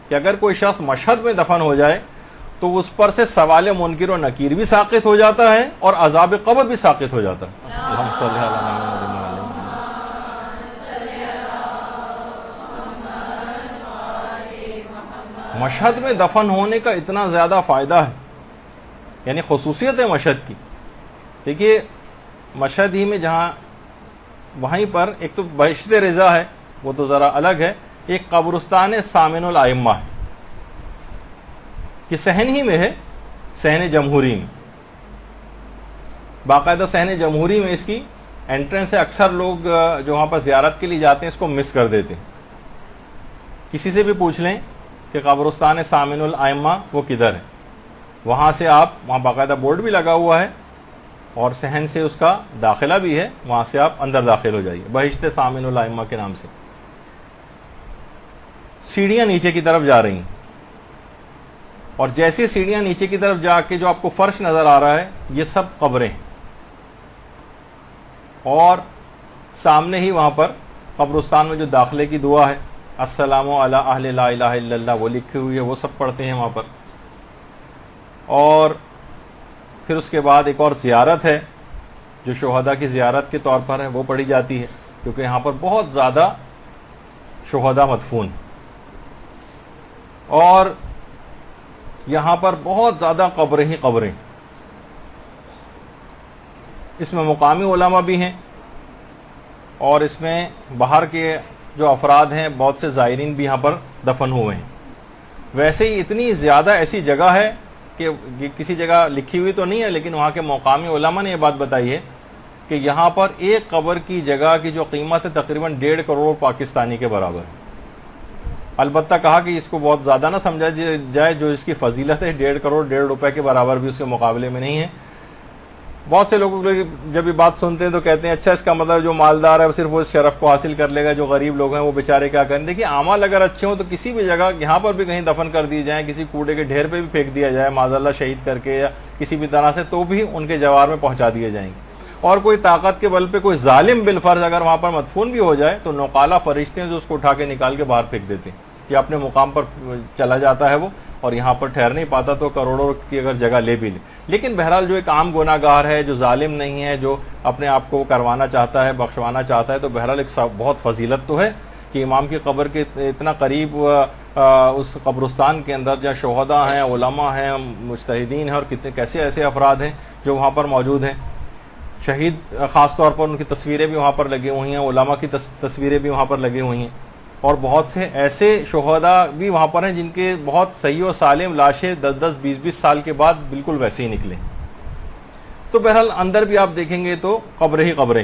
کہ اگر کوئی شخص مشہد میں دفن ہو جائے تو اس پر سے سوال منکر و نکیر بھی ساقط ہو جاتا ہے اور عذاب قبر بھی ساقط ہو جاتا ہے. اللہم صلی علی محمد. مشہد میں دفن ہونے کا اتنا زیادہ فائدہ ہے، یعنی خصوصیت ہے مشہد کی. دیکھیے مشہد ہی میں جہاں وہیں پر ایک تو بہشت رضا ہے، وہ تو ذرا الگ ہے، ایک قبرستان سامن الائمہ ہے، یہ صحن ہی میں ہے، صحن جمہوری میں، باقاعدہ صحن جمہوری میں اس کی انٹرنس ہے. اکثر لوگ جو وہاں پر زیارت کے لیے جاتے ہیں اس کو مس کر دیتے ہیں. کسی سے بھی پوچھ لیں کہ قبرستان سامن الائمہ وہ کدھر ہے، وہاں سے آپ، وہاں باقاعدہ بورڈ بھی لگا ہوا ہے اور صحن سے اس کا داخلہ بھی ہے، وہاں سے آپ اندر داخل ہو جائیے بہشت سامن الائمہ کے نام سے. سیڑھیاں نیچے کی طرف جا رہی ہیں اور جیسے سیڑھیاں نیچے کی طرف جا کے جو آپ کو فرش نظر آ رہا ہے یہ سب قبریں ہیں، اور سامنے ہی وہاں پر قبرستان میں جو داخلے کی دعا ہے السلام علی اہل لا الہ الا اللہ وہ لکھی ہوئی ہے، وہ سب پڑھتے ہیں وہاں پر. اور پھر اس کے بعد ایک اور زیارت ہے جو شہداء کی زیارت کے طور پر ہے، وہ پڑھی جاتی ہے کیونکہ یہاں پر بہت زیادہ شہداء مدفون، اور یہاں پر بہت زیادہ قبریں ہی قبریں. اس میں مقامی علماء بھی ہیں اور اس میں باہر کے جو افراد ہیں، بہت سے زائرین بھی یہاں پر دفن ہوئے ہیں. ویسے ہی اتنی زیادہ ایسی جگہ ہے کہ کسی جگہ لکھی ہوئی تو نہیں ہے، لیکن وہاں کے مقامی علماء نے یہ بات بتائی ہے کہ یہاں پر ایک قبر کی جگہ کی جو قیمت ہے تقریباً 1.5 کروڑ پاکستانی کے برابر ہے. البتہ کہا کہ اس کو بہت زیادہ نہ سمجھا جائے، جو اس کی فضیلت ہے 1.5 کروڑ 1.5 روپے کے برابر بھی اس کے مقابلے میں نہیں ہے. بہت سے لوگوں جب یہ بات سنتے ہیں تو کہتے ہیں اچھا اس کا مطلب جو مالدار ہے وہ صرف اس شرف کو حاصل کر لے گا، جو غریب لوگ ہیں وہ بیچارے کیا کریں. دیکھیے اعمال اگر اچھے ہوں تو کسی بھی جگہ یہاں پر بھی کہیں دفن کر دی جائیں، کسی کوڑے کے ڈھیر پہ بھی پھینک دیا جائے معاذ اللہ شہید کر کے یا کسی بھی طرح سے، تو بھی ان کے جوار میں پہنچا دیے جائیں گے. اور کوئی طاقت کے بل پہ کوئی ظالم بالفرض اگر وہاں پر مدفون بھی ہو جائے تو نوقالہ فرشتے ہیں جو اس کو اٹھا کے نکال کے باہر پھینک دیتے ہیں، یا اپنے مقام پر چلا جاتا ہے وہ اور یہاں پر ٹھہر نہیں پاتا تو کروڑوں کی اگر جگہ لے بھی لے. لیکن بہرحال جو ایک عام گناہ گار ہے، جو ظالم نہیں ہے، جو اپنے آپ کو کروانا چاہتا ہے، بخشوانا چاہتا ہے، تو بہرحال ایک بہت فضیلت تو ہے کہ امام کی قبر کے اتنا قریب اس قبرستان کے اندر جہاں شہداء ہیں، علماء ہیں، مجتہدین ہیں، اور کتنے کیسے ایسے افراد ہیں جو وہاں پر موجود ہیں. شہید خاص طور پر ان کی تصویریں بھی وہاں پر لگی ہوئی ہیں، علماء کی تصویریں بھی وہاں پر لگی ہوئی ہیں، اور بہت سے ایسے شہداء بھی وہاں پر ہیں جن کے بہت صحیح و سالم لاشیں 10-10 20-20 سال کے بعد بالکل ویسے ہی نکلیں. تو بہرحال اندر بھی آپ دیکھیں گے تو قبریں ہی قبریں،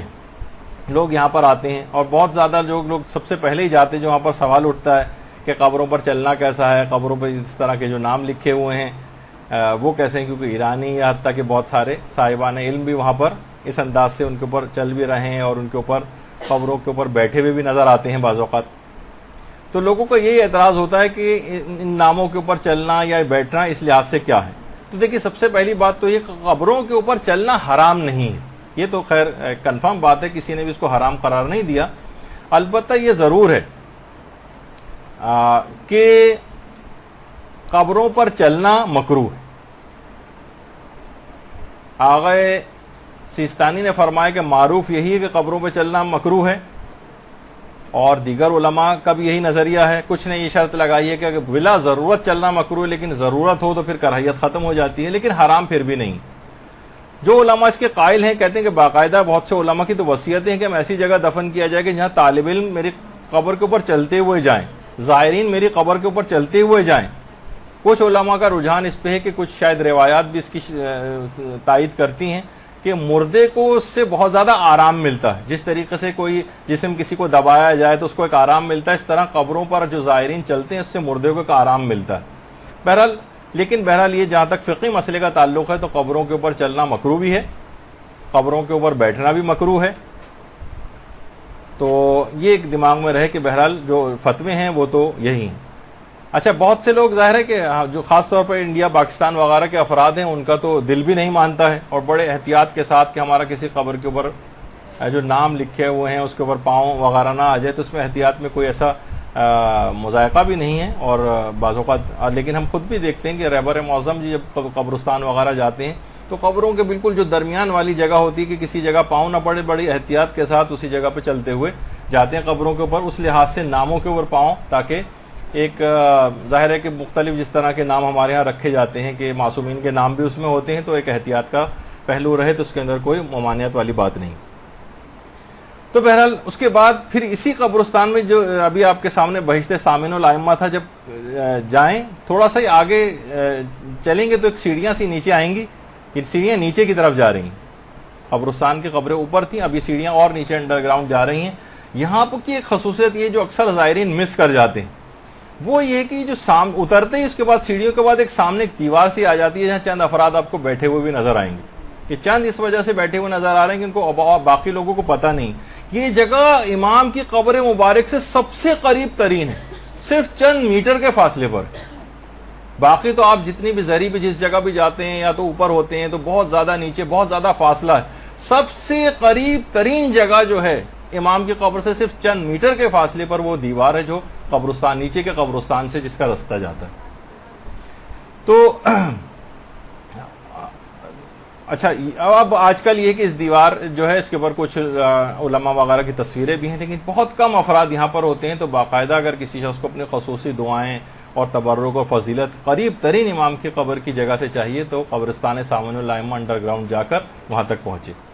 لوگ یہاں پر آتے ہیں، اور بہت زیادہ لوگ سب سے پہلے ہی جاتے ہیں جو وہاں پر سوال اٹھتا ہے کہ قبروں پر چلنا کیسا ہے، قبروں پر اس طرح کے جو نام لکھے ہوئے ہیں وہ کیسے ہیں، کیونکہ ایرانی یا حتیٰ کہ بہت سارے صاحبان علم بھی وہاں پر اس انداز سے ان کے اوپر چل بھی رہے ہیں اور ان کے اوپر قبروں کے اوپر بیٹھے ہوئے بھی نظر آتے ہیں بعض اوقات. تو لوگوں کو یہی اعتراض ہوتا ہے کہ ان ناموں کے اوپر چلنا یا بیٹھنا اس لحاظ سے کیا ہے. تو دیکھیے سب سے پہلی بات تو یہ قبروں کے اوپر چلنا حرام نہیں ہے، یہ تو خیر کنفرم بات ہے، کسی نے بھی اس کو حرام قرار نہیں دیا. البتہ یہ ضرور ہے کہ قبروں پر چلنا مکروہ ہے. آغا سیستانی نے فرمایا کہ معروف یہی ہے کہ قبروں پہ چلنا مکروہ ہے، اور دیگر علماء کا بھی یہی نظریہ ہے. کچھ نے یہ شرط لگائی ہے کہ بلا ضرورت چلنا مکروہ، لیکن ضرورت ہو تو پھر کراہیت ختم ہو جاتی ہے، لیکن حرام پھر بھی نہیں. جو علماء اس کے قائل ہیں کہتے ہیں کہ باقاعدہ بہت سے علماء کی تو وصیتیں ہیں کہ ہم ایسی جگہ دفن کیا جائے کہ جہاں طالب علم میری قبر کے اوپر چلتے ہوئے جائیں، زائرین میری قبر کے اوپر چلتے ہوئے جائیں. کچھ علماء کا رجحان اس پہ ہے کہ کچھ شاید روایات بھی اس کی تائید کرتی ہیں کہ مردے کو اس سے بہت زیادہ آرام ملتا ہے. جس طریقے سے کوئی جسم کسی کو دبایا جائے تو اس کو ایک آرام ملتا ہے، اس طرح قبروں پر جو زائرین چلتے ہیں اس سے مردے کو ایک آرام ملتا ہے. بہرحال یہ جہاں تک فقہی مسئلے کا تعلق ہے تو قبروں کے اوپر چلنا مکروہ بھی ہے، قبروں کے اوپر بیٹھنا بھی مکروہ ہے. تو یہ ایک دماغ میں رہے کہ بہرحال جو فتوے ہیں وہ تو یہی ہیں. اچھا بہت سے لوگ ظاہر ہے کہ جو خاص طور پر انڈیا پاکستان وغیرہ کے افراد ہیں ان کا تو دل بھی نہیں مانتا ہے، اور بڑے احتیاط کے ساتھ کہ ہمارا کسی قبر کے اوپر جو نام لکھے ہوئے ہیں اس کے اوپر پاؤں وغیرہ نہ آ جائے، تو اس میں احتیاط میں کوئی ایسا مذائقہ بھی نہیں ہے، اور بعض اوقات لیکن ہم خود بھی دیکھتے ہیں کہ رہبر معظم جی جب قبرستان وغیرہ جاتے ہیں تو قبروں کے بالکل جو درمیان والی جگہ ہوتی ہے کہ کسی جگہ پاؤں نہ پڑے، بڑی احتیاط کے ساتھ اسی جگہ پہ چلتے ہوئے جاتے ہیں قبروں کے اوپر، اس لحاظ سے ناموں کے اوپر پاؤں، تاکہ ایک ظاہر ہے کہ مختلف جس طرح کے نام ہمارے ہاں رکھے جاتے ہیں کہ معصومین کے نام بھی اس میں ہوتے ہیں، تو ایک احتیاط کا پہلو رہے، تو اس کے اندر کوئی ممانعت والی بات نہیں۔ تو بہرحال اس کے بعد پھر اسی قبرستان میں جو ابھی آپ کے سامنے بہشت سامن الائمہ تھا، جب جائیں تھوڑا سا ہی آگے چلیں گے تو ایک سیڑھیاں سی نیچے آئیں گی، یہ سیڑھیاں نیچے کی طرف جا رہی ہیں، قبرستان کی قبریں اوپر تھیں، اب یہ سیڑھیاں اور نیچے انڈر گراؤنڈ جا رہی ہیں۔ یہاں پر کی ایک خصوصیت یہ جو اکثر زائرین مس کر جاتے ہیں وہ یہ کہ جو اترتے ہی اس کے بعد سیڑھیوں کے بعد ایک سامنے ایک دیوار سی آ جاتی ہے جہاں چند افراد آپ کو بیٹھے ہوئے بھی نظر آئیں گے۔ یہ چند اس وجہ سے بیٹھے ہوئے نظر آ رہے ہیں کہ ان کو باقی لوگوں کو پتہ نہیں، یہ جگہ امام کی قبر مبارک سے سب سے قریب ترین ہے، صرف چند میٹر کے فاصلے پر۔ باقی تو آپ جتنی بھی زری بھی جس جگہ بھی جاتے ہیں یا تو اوپر ہوتے ہیں تو بہت زیادہ نیچے بہت زیادہ فاصلہ ہے، سب سے قریب ترین جگہ جو ہے امام کی قبر سے صرف چند میٹر کے فاصلے پر وہ دیوار ہے جو قبرستان نیچے کے قبرستان سے جس کا رستہ جاتا ہے۔ تو اچھا اب آج کل یہ کہ اس دیوار جو ہے اس کے اوپر کچھ علماء وغیرہ کی تصویریں بھی ہیں، لیکن بہت کم افراد یہاں پر ہوتے ہیں، تو باقاعدہ اگر کسی شخص کو اپنی خصوصی دعائیں اور تبرک اور فضیلت قریب ترین امام کی قبر کی جگہ سے چاہیے تو قبرستان سامن الائمہ انڈر گراؤنڈ جا کر وہاں تک پہنچے۔